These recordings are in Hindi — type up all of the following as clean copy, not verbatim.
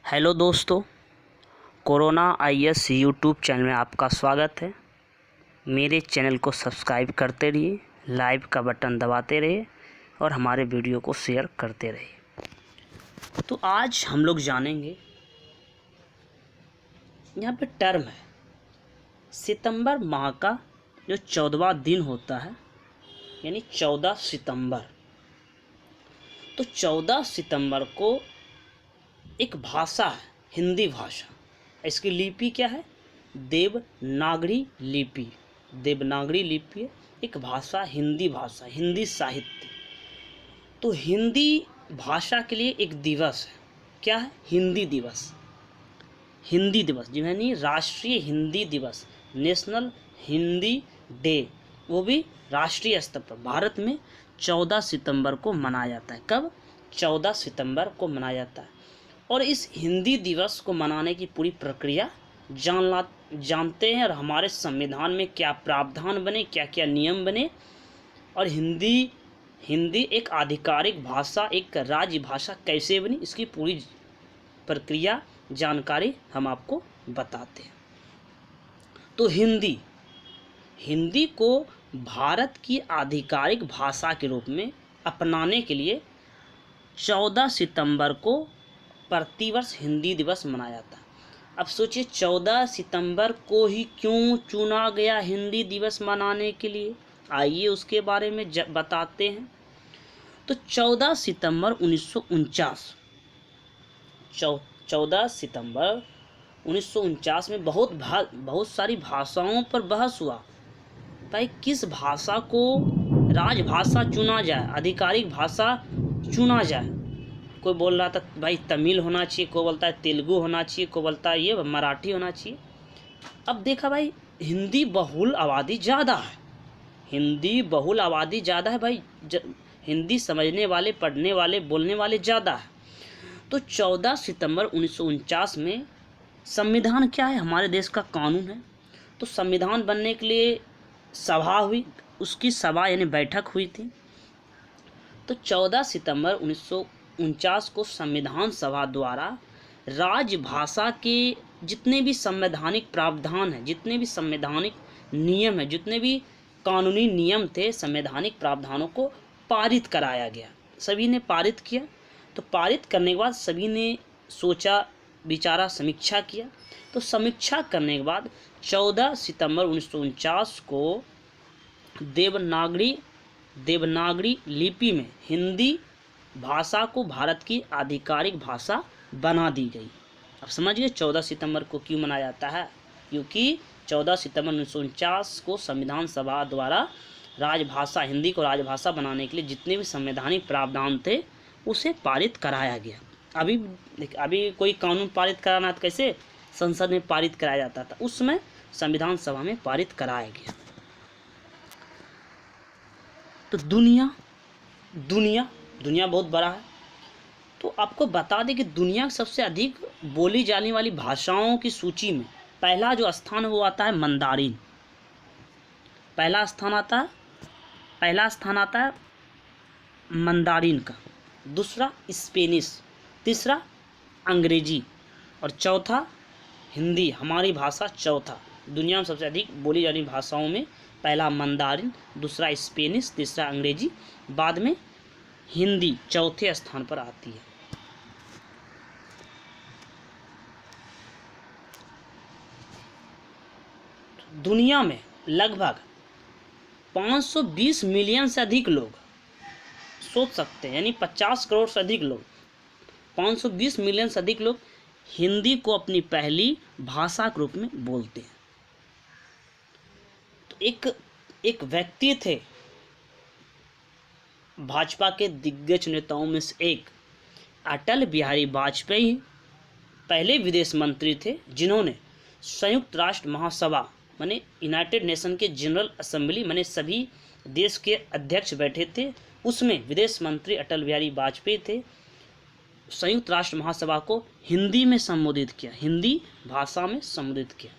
हेलो दोस्तों, कोरोना आईएएस यूट्यूब चैनल में आपका स्वागत है। मेरे चैनल को सब्सक्राइब करते रहिए, लाइक का बटन दबाते रहिए और हमारे वीडियो को शेयर करते रहिए। तो आज हम लोग जानेंगे, यहाँ पे टर्म है सितंबर माह का जो 14वां दिन होता है, यानी 14 सितंबर। तो 14 सितंबर को एक भाषा है, हिंदी भाषा। इसकी लिपि क्या है? देवनागरी लिपि। देवनागरी लिपि है, एक भाषा, हिंदी भाषा, हिंदी साहित्य। तो हिंदी भाषा के लिए एक दिवस है। क्या है? हिंदी दिवस। हिंदी दिवस यानी राष्ट्रीय हिंदी दिवस, नेशनल हिंदी डे, वो भी राष्ट्रीय स्तर पर भारत में 14 सितंबर को मनाया जाता है। कब? 14 सितंबर को मनाया जाता है। और इस हिंदी दिवस को मनाने की पूरी प्रक्रिया जानते हैं, और हमारे संविधान में क्या प्रावधान बने, क्या क्या नियम बने, और हिंदी एक आधिकारिक भाषा, एक राज्य भाषा कैसे बनी, इसकी पूरी प्रक्रिया जानकारी हम आपको बताते हैं। तो हिंदी को भारत की आधिकारिक भाषा के रूप में अपनाने के लिए 14 सितंबर को प्रतिवर्ष हिंदी दिवस मनाया जाता है। अब सोचिए 14 सितंबर को ही क्यों चुना गया हिंदी दिवस मनाने के लिए? आइए उसके बारे में बताते हैं। तो 14 सितंबर 1949, 14 सितंबर 1949 में बहुत सारी भाषाओं पर बहस हुआ। भाई किस भाषा को राजभाषा चुना जाए, आधिकारिक भाषा चुना जाए। कोई बोल रहा था भाई तमिल होना चाहिए, कोई बोलता है तेलुगु होना चाहिए, कोई बोलता है ये मराठी होना चाहिए। अब देखा भाई, हिंदी बहुल आबादी ज़्यादा है, हिंदी बहुल आबादी ज़्यादा है भाई, हिंदी समझने वाले, पढ़ने वाले, बोलने वाले ज़्यादा है। तो 14 सितंबर 1949 में संविधान क्या है? हमारे देश का कानून है। तो संविधान बनने के लिए सभा हुई, उसकी सभा यानी बैठक हुई थी। तो 14 सितंबर 1949 को संविधान सभा द्वारा राजभाषा के जितने भी संवैधानिक प्रावधान हैं, जितने भी संवैधानिक नियम हैं, जितने भी कानूनी नियम थे, संवैधानिक प्रावधानों को पारित कराया गया। सभी ने पारित किया। तो पारित करने के बाद सभी ने सोचा, विचारा, समीक्षा किया। तो समीक्षा करने के बाद 14 सितंबर 1949 को देवनागरी लिपि में हिंदी भाषा को भारत की आधिकारिक भाषा बना दी गई। अब समझिए 14 सितंबर को क्यों मनाया जाता है? क्योंकि 14 सितंबर 1949 को संविधान सभा द्वारा राजभाषा, हिंदी को राजभाषा बनाने के लिए जितने भी संवैधानिक प्रावधान थे उसे पारित कराया गया। अभी कोई कानून पारित कराना तो कैसे संसद में पारित कराया जाता था, उसमें संविधान सभा में पारित कराया गया। तो दुनिया बहुत बड़ा है। तो आपको बता दें कि दुनिया की सबसे अधिक बोली जाने वाली भाषाओं की सूची में पहला जो स्थान है वो आता है मंदारिन। पहला स्थान आता है मंदारिन का, दूसरा स्पेनिश, तीसरा अंग्रेजी और चौथा हिंदी, हमारी भाषा चौथा। दुनिया में सबसे अधिक बोली जाने भाषाओं में पहला मंदारिन, दूसरा स्पेनिश, तीसरा अंग्रेजी, बाद में हिंदी चौथे स्थान पर आती है। दुनिया में लगभग 520 मिलियन से अधिक लोग, सोच सकते हैं, यानी 50 करोड़ से अधिक लोग, 520 मिलियन से अधिक लोग हिंदी को अपनी पहली भाषा के रूप में बोलते हैं। तो एक व्यक्ति थे, भाजपा के दिग्गज नेताओं में से एक अटल बिहारी वाजपेयी पहले विदेश मंत्री थे, जिन्होंने संयुक्त राष्ट्र महासभा माने यूनाइटेड नेशन के जनरल असेंबली माने सभी देश के अध्यक्ष बैठे थे, उसमें विदेश मंत्री अटल बिहारी वाजपेयी थे। संयुक्त राष्ट्र महासभा को हिंदी में संबोधित किया, हिंदी भाषा में संबोधित किया।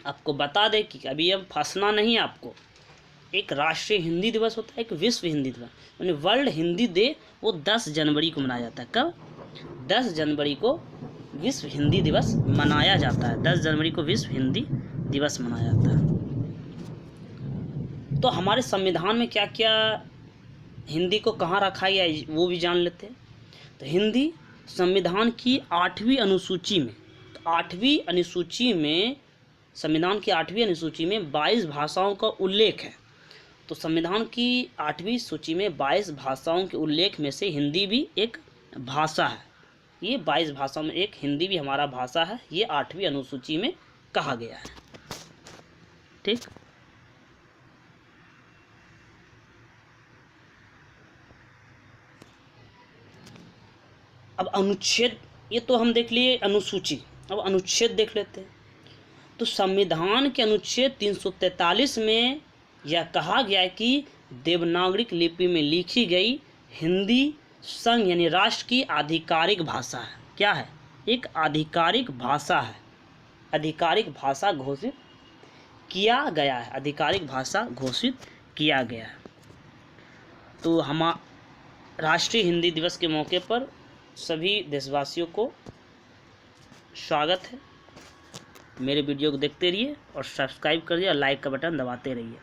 आपको बता दें कि अभी अब फंसना नहीं, आपको एक राष्ट्रीय हिंदी दिवस होता है, एक विश्व हिंदी दिवस, यानी वर्ल्ड हिंदी डे, वो 10 जनवरी को मनाया जाता है। कब? 10 जनवरी को विश्व हिंदी दिवस मनाया जाता है। 10 जनवरी को विश्व हिंदी दिवस मनाया जाता है। तो हमारे संविधान में क्या क्या, हिंदी को कहाँ रखा गया है वो भी जान लेते हैं। तो हिंदी संविधान की 8वीं अनुसूची में, तो 8वीं अनुसूची में, संविधान की 8वीं अनुसूची में 22 भाषाओं का उल्लेख है। तो संविधान की 8वीं सूची में 22 भाषाओं के उल्लेख में से हिंदी भी एक भाषा है। ये 22 भाषाओं में एक हिंदी भी हमारा भाषा है, ये 8वीं अनुसूची में कहा गया है। ठीक, अब अनुच्छेद, ये तो हम देख लिए अनुसूची, अब अनुच्छेद देख लेते हैं। तो संविधान के अनुच्छेद 343 में यह कहा गया है कि देवनागरी लिपि में लिखी गई हिंदी संघ यानी राष्ट्र की आधिकारिक भाषा है। क्या है? एक आधिकारिक भाषा है। आधिकारिक भाषा घोषित किया गया है, आधिकारिक भाषा घोषित किया गया है। तो हम राष्ट्रीय हिंदी दिवस के मौके पर सभी देशवासियों को स्वागत है। मेरे वीडियो को देखते रहिए और सब्सक्राइब करिए और लाइक का बटन दबाते रहिए।